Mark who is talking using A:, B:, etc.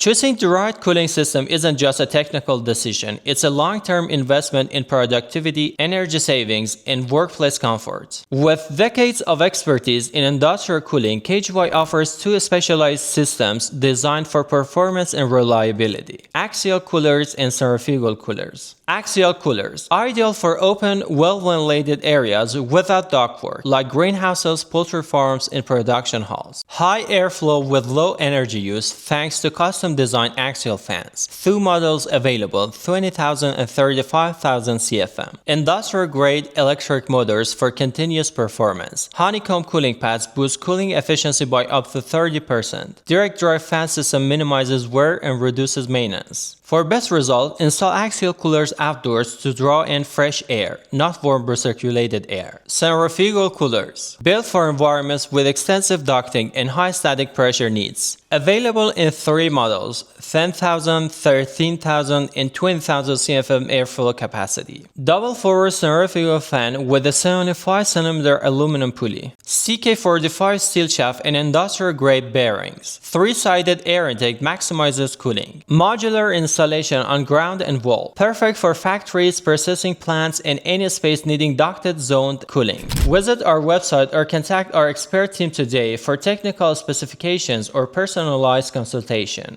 A: Choosing the right cooling system isn't just a technical decision, it's a long-term investment in productivity, energy savings, and workplace comfort. With decades of expertise in industrial cooling, KGY offers two specialized systems designed for performance and reliability: Axial Coolers and Centrifugal Coolers. Axial Coolers, ideal for open, well-ventilated areas without ductwork, like greenhouses, poultry farms, and production halls. High airflow with low energy use thanks to custom-designed axial fans. Two models available, 20,000 and 35,000 CFM. Industrial-grade electric motors for continuous performance. Honeycomb cooling pads boost cooling efficiency by up to 30%. Direct drive fan system minimizes wear and reduces maintenance. For best result, install axial coolers outdoors to draw in fresh air, not warm recirculated air. Centrifugal coolers, built for environments with extensive ducting and high static pressure needs. Available in three models: 10,000, 13,000, and 20,000 CFM airflow capacity. Double forward centrifugal fan with a 75 cm aluminum pulley. CK45 steel shaft and industrial grade bearings. Three-sided air intake maximizes cooling. Modular installation on ground and wall. Perfect for factories, processing plants, and any space needing ducted zoned cooling. Visit our website or contact our expert team today for technical specifications or personalized consultation.